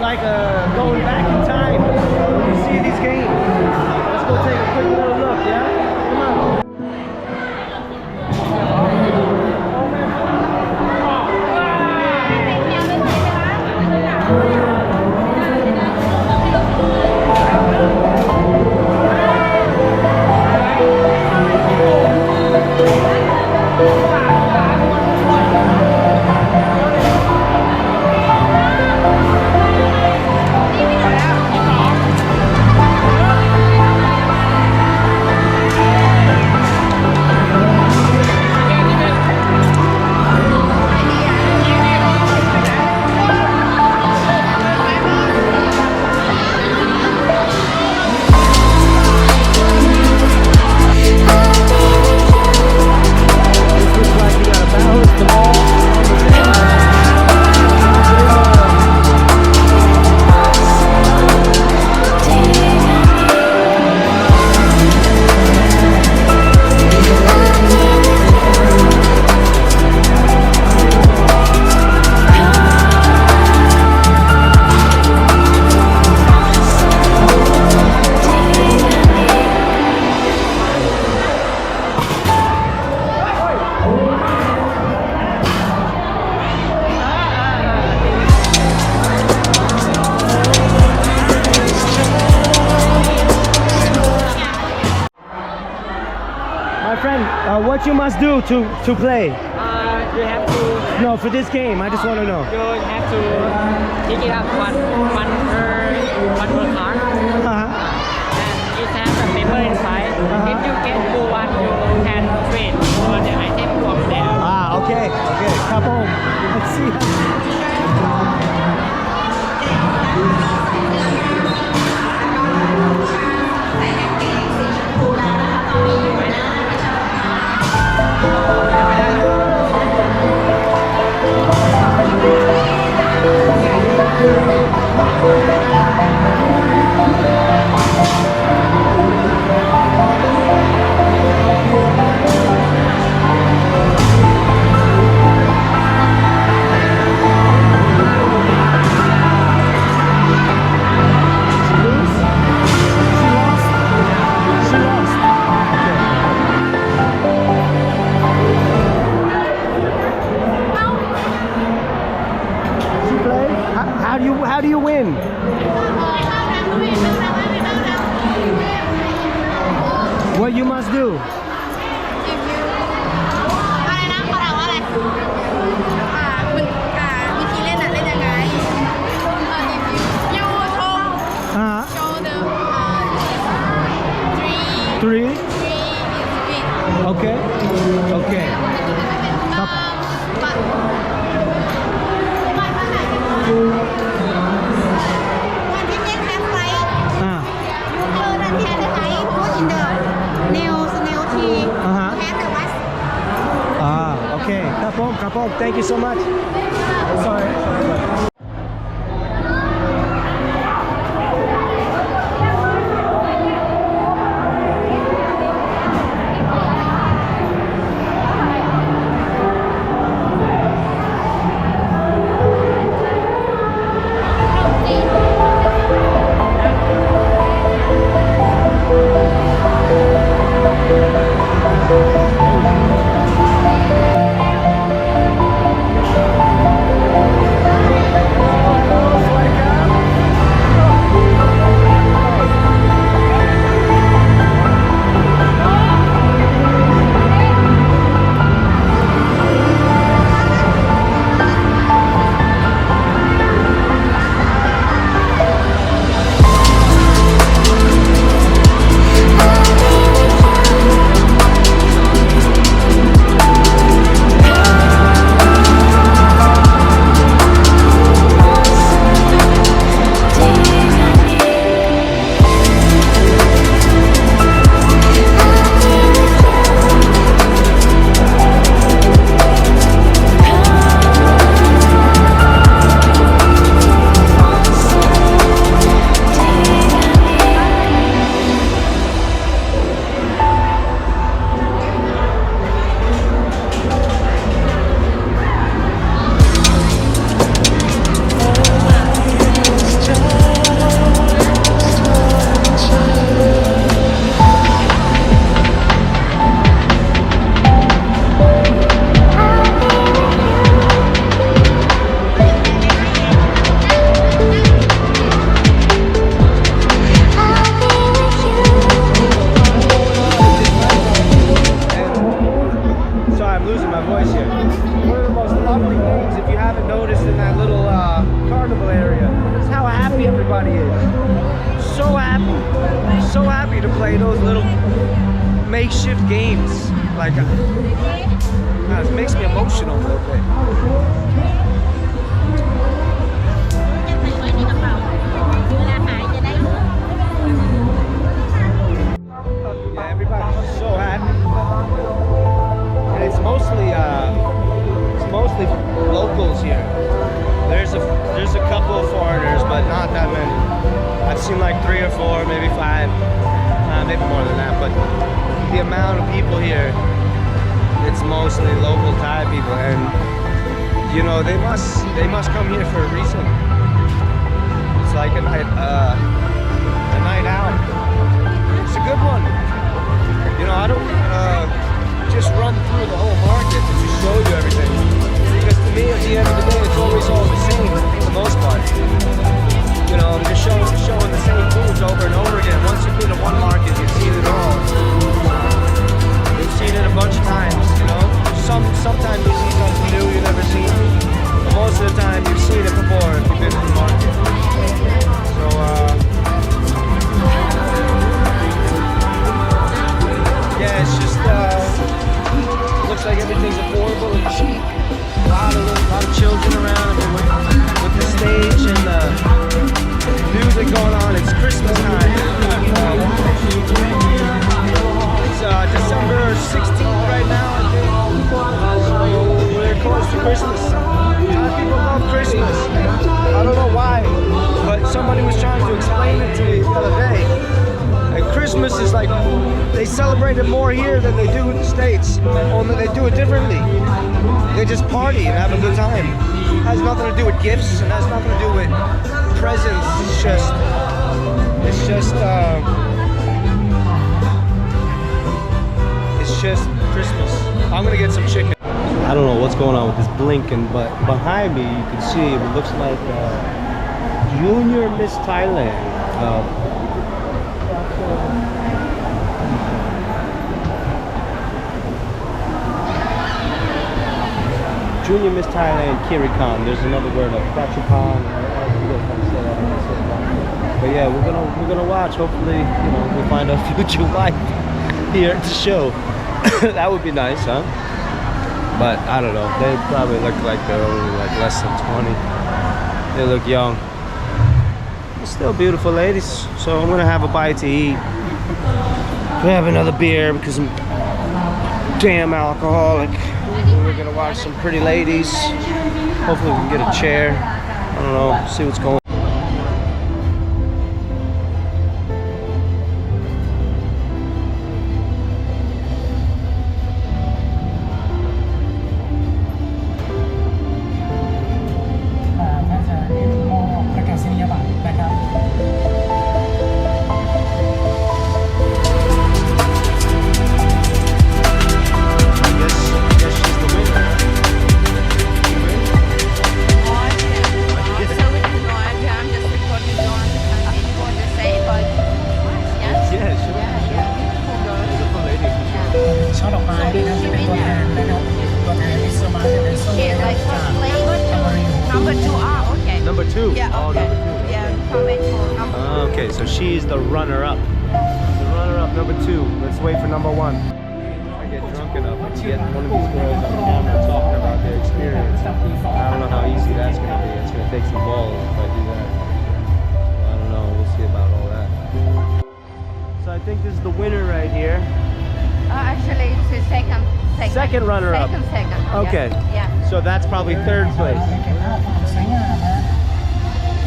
like going back in time when you see these games. Let's go take a quick little look, yeah? Come on. My friend, what you must do to play? You have to. No, for this game, I just want to know. You have to pick it up one per card, and it has a paper inside. If you get full one, you can trade for the item from there. Ah, okay. Come home. Let's see. How do you win? What you must do? อะไรนะเขาถามว่าอะไรคุณวิธีเล่นเล่นยังไงyou show the three is big Okay. but when you get half right you turn and hand the right put in the nail key hand the west Okay. Kapong. Thank you so much. Sorry. haven't noticed in that little carnival area is how happy everybody is. So happy to play those little makeshift games. Like, it makes me emotional a little bit. Yeah, everybody's so happy, and it's mostly locals here. There's a couple of foreigners, but not that many. I've seen like 3 or 4, maybe 5, maybe more than that. But the amount of people here, it's mostly local Thai people, and you know they must come here for a reason. It's like a night out. It's a good one. You know, I don't just run through the whole market to just show you everything, because to me, at the end of the day, it's always all the same for the most part. You know, I'm just showing the same foods over and over again. Once you've been to one market, you've seen it all. You've seen it a bunch of times, you know. Sometimes you see something new you've never seen, but most of the time you've seen it before if you've been to the market. So, yeah, it's just, looks like everything's affordable and cheap. A lot of children around. I mean, with the stage and the music going on, it's Christmas time. It's December 16th right now, I think. So we're close to Christmas. A lot of people love Christmas. I don't know why, but somebody was trying to explain it to me the other day. And Christmas is like, they celebrate it more here than they do in the States, only they do it differently. They just party and have a good time. It has nothing to do with gifts, and has nothing to do with presents. It's just Christmas. I'm gonna get some chicken. I don't know what's going on with this blinking, but behind me you can see it looks like Junior Miss Thailand. Junior Miss Thailand Kirikan. There's another word of Prachupan. But yeah, we're gonna watch. Hopefully, you know, we'll find our future wife here at the show. That would be nice, huh? But I don't know. They probably look like they're only like less than 20. They look young. They're still beautiful ladies. So I'm gonna have a bite to eat. Grab another beer because I'm damn alcoholic. We're gonna watch some pretty ladies. Hopefully we can get a chair. I don't know, see what's going on. Number two? Yeah, oh, okay. number 2. Yeah, number 2. Okay, so she's the runner-up. The runner-up, number 2. Let's wait for number 1. If I get drunk enough, I can get one of these girls on camera talking about their experience. I don't know how easy that's going to be. It's going to take some balls if I do that. Well, I don't know. We'll see about all that. So I think this is the winner right here. Actually, it's the second. Second runner-up. Second. Okay. Yeah. So that's probably 3rd place.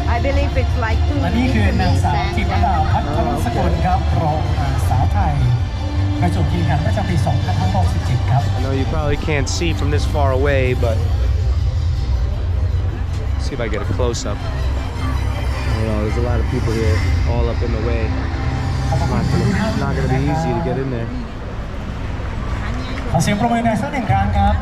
I believe it's like 2 และนี่คือนางสาวจิตรดาพัฒนสกุลครับรองสาวไทยกระจกยิงกันประจำปี 2567 ครับ I know you probably can't see from this far away, but let's see if I get a close-up. I don't know, there's a lot of people here all up in the way. It's not gonna be easy to get in there. ขอเสียงปรบมือหน่อยสัก 1 ครั้งครับ